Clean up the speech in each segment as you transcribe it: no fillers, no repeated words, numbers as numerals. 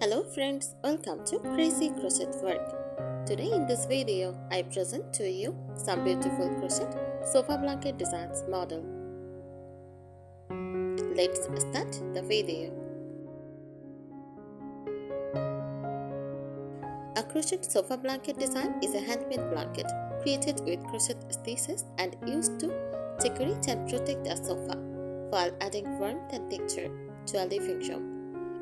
Hello friends, welcome to Crazy Crochet World. Today in this video, I present to you some beautiful crochet sofa blanket designs model. Let's start the video. A crochet sofa blanket design is a handmade blanket created with crochet stitches and used to decorate and protect a sofa while adding warmth and texture to a living room.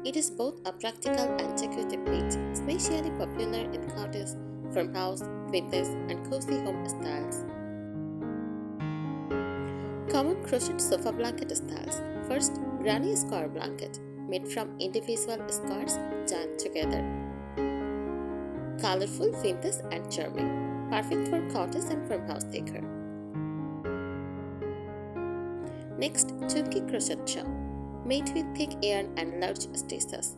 It is both a practical and decorative piece, especially popular in cottage, farmhouse, vintage, and cozy home styles. Common crochet sofa blanket styles. First, granny square blanket, made from individual squares joined together. Colorful, vintage, and charming, perfect for cottage and farmhouse decor. Next, chunky crochet shawl, made with thick yarn and large stitches.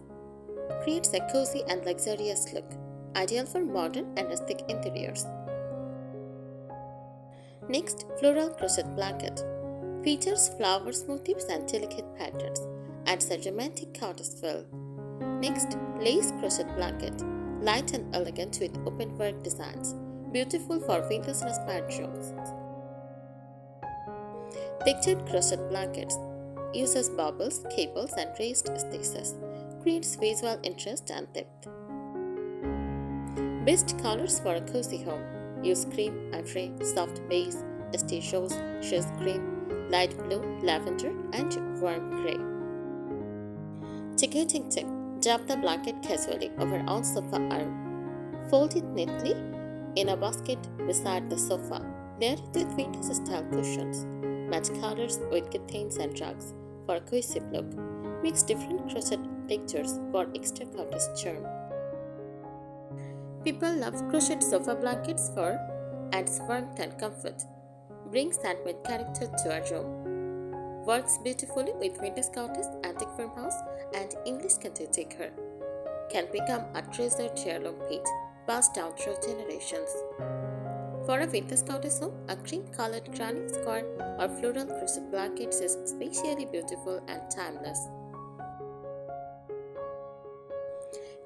Creates a cozy and luxurious look, ideal for modern and rustic interiors. Next, floral crochet blanket. Features flowers, motifs, and delicate patterns. Adds a romantic cottage feel. Next, lace crochet blanket. Light and elegant with open work designs. Beautiful for vintage inspired rooms. Textured crochet blankets. Uses bubbles, cables, and raised stitches. Creates visual interest and depth. Best colors for a cozy home. Use cream, ivory, soft beige, stitch rose, sheath cream, light blue, lavender, and warm gray. Ticketing tip. Drop the blanket casually over on sofa arm. Fold it neatly in a basket beside the sofa. Layer it with vintage style cushions. Match colors with curtains and rugs for a cohesive look. Mix different crochet textures for extra cottage charm. People love crochet sofa blankets for adds warmth and comfort. Brings handmade character to a room. Works beautifully with vintage cottage, antique farmhouse, and English country decor. Can become a treasured heirloom piece passed down through generations. For a vintage cottage home, a cream-colored granny square or floral crochet blanket is especially beautiful and timeless.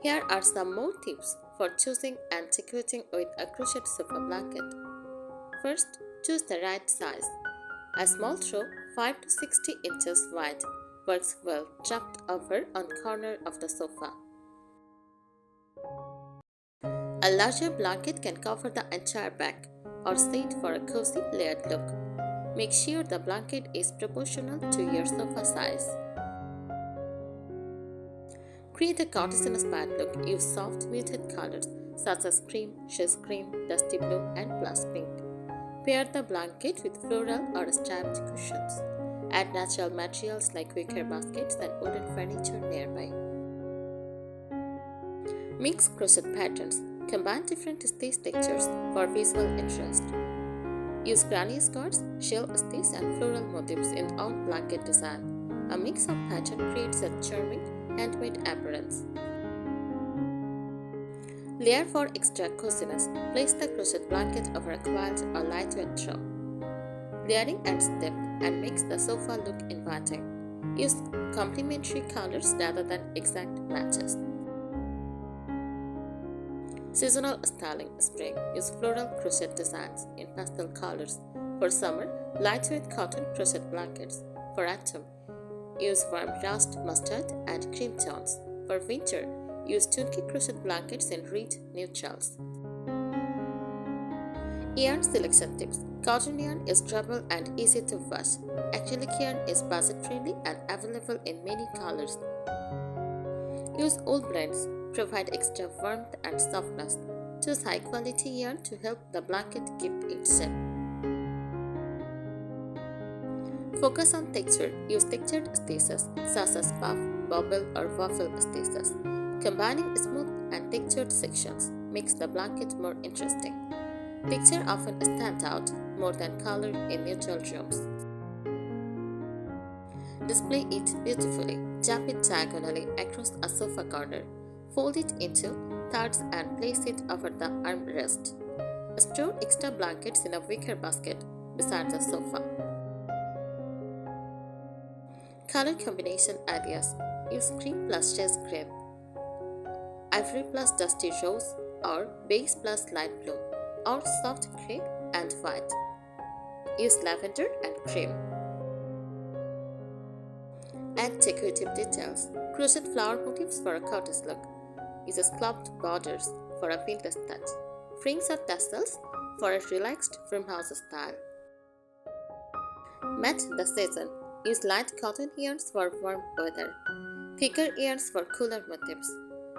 Here are some more tips for choosing and decorating with a crochet sofa blanket. First, choose the right size. A small throw, 5 to 60 inches wide, works well dropped over on corner of the sofa. A larger blanket can cover the entire back or sit for a cozy layered look. Make sure the blanket is proportional to your sofa size. Create a cottage-inspired look. Use soft muted colors such as cream, sheath cream, dusty blue, and plush pink. Pair the blanket with floral or striped cushions. Add natural materials like wicker baskets and wooden furniture nearby. Mix crochet patterns. Combine different stitch textures for visual interest. Use granny squares, shell stitch, and floral motifs in all blanket design. A mix of pattern creates a charming handmade appearance. Layer for extra coziness. Place the crochet blanket over a quilt or lightweight throw. Layering adds depth and makes the sofa look inviting. Use complementary colors rather than exact matches. Seasonal styling. Spring. Use floral crochet designs in pastel colors. For summer, lightweight cotton crochet blankets. For autumn, use warm rust, mustard, and cream tones. For winter, use chunky crochet blankets in rich neutrals. Yarn selection tips. Cotton yarn is durable and easy to wash. Acrylic yarn is budget-friendly and available in many colors. Use wool blends. Provide extra warmth and softness. Choose high-quality yarn to help the blanket keep its shape. Focus on texture. Use textured stitches such as puff, bubble, or waffle stitches. Combining smooth and textured sections makes the blanket more interesting. Texture often stands out more than color in neutral rooms. Display it beautifully. Jump it diagonally across a sofa corner. Fold it into thirds and place it over the armrest. Store extra blankets in a wicker basket beside the sofa. Color combination ideas. Use cream plus chase green ivory plus dusty rose, or beige plus light blue, or soft crepe and white. Use lavender and cream. Add decorative details. Crochet flower motifs for a courteous look. Use scalloped borders for a vintage touch. Fringes or tassels for a relaxed farmhouse style. Match the season. Use light cotton yarns for warm weather. Thicker yarns for cooler motifs.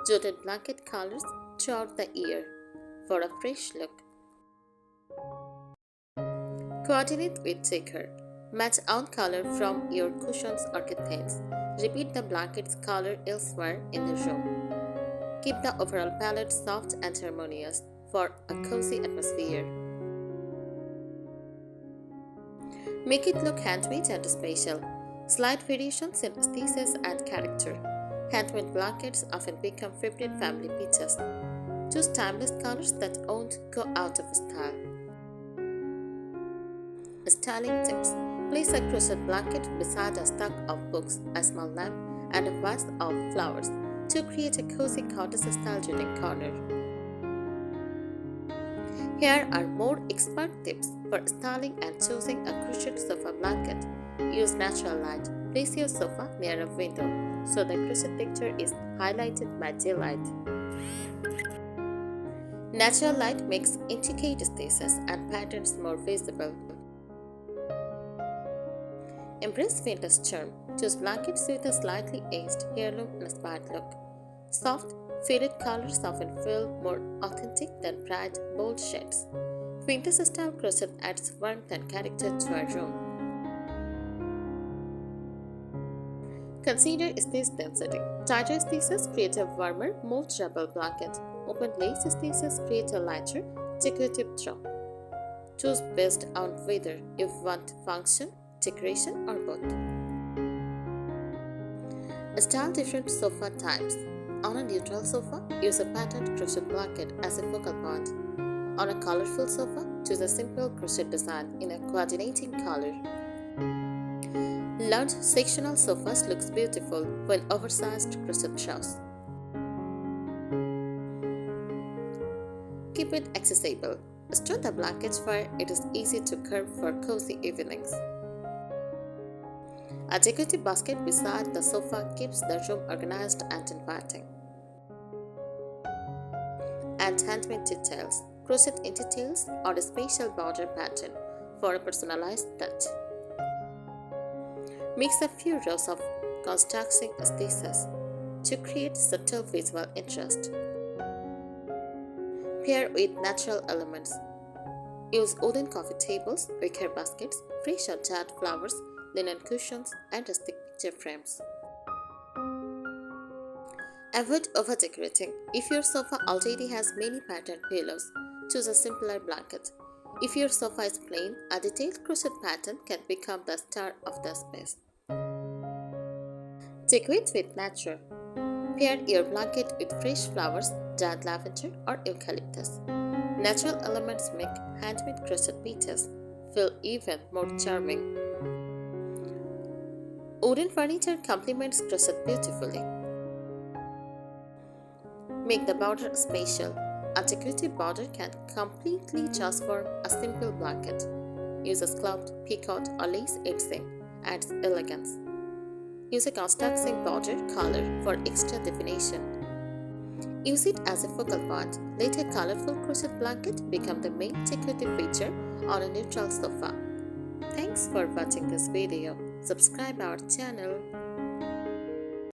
Jute blanket colors throughout the year for a fresh look. Coordinate with checker. Match out color from your cushions or curtains. Repeat the blanket's color elsewhere in the room. Keep the overall palette soft and harmonious for a cozy atmosphere. Make it look handmade and special. Slight variations in aesthetics and character. Handmade blankets often become favorite family pieces. Choose timeless colors that won't go out of style. Styling tips. Place a crochet blanket beside a stack of books, a small lamp, and a vase of flowers to create a cozy cottage-style reading corner. Here are more expert tips for styling and choosing a crochet sofa blanket. Use natural light. Place your sofa near a window so the crochet texture is highlighted by daylight. Natural light makes intricate stitches and patterns more visible. Embrace vintage charm. Choose blankets with a slightly aged heirloom-inspired look. Soft, faded colors often feel more authentic than bright, bold shades. Vintage-style crochet adds warmth and character to our room. Consider stitch density. Tighter stitches create a warmer, more durable blanket. Open lace stitches create a lighter, decorative throw. Choose based on whether you want function, decoration, or both. Style different sofa types. On a neutral sofa, use a patterned crochet blanket as a focal point. On a colorful sofa, choose a simple crochet design in a coordinating color. Large sectional sofas looks beautiful when oversized crochet shows. Keep it accessible. Store the blankets where it is easy to curve for cozy evenings. A decorative basket beside the sofa keeps the room organized and inviting. Add handmade details. Crochet in details or a special border pattern for a personalized touch. Mix a few rows of construction stitches to create subtle visual interest. Pair with natural elements. Use wooden coffee tables, wicker baskets, fresh or jarred flowers, linen cushions, and rustic picture frames. Avoid over-decorating. If your sofa already has many patterned pillows, choose a simpler blanket. If your sofa is plain, a detailed crochet pattern can become the star of the space. Decorate with nature. Pair your blanket with fresh flowers, dried lavender, or eucalyptus. Natural elements make handmade crochet pieces feel even more charming. Wooden furniture complements crochet beautifully. Make the border special. A decorative border can completely transform a simple blanket. Use a scalloped, peacock, or lace edging, adds elegance. Use a construction border color for extra definition. Use it as a focal point. Let a colorful crochet blanket become the main decorative feature on a neutral sofa. Thanks for watching this video. Subscribe our channel.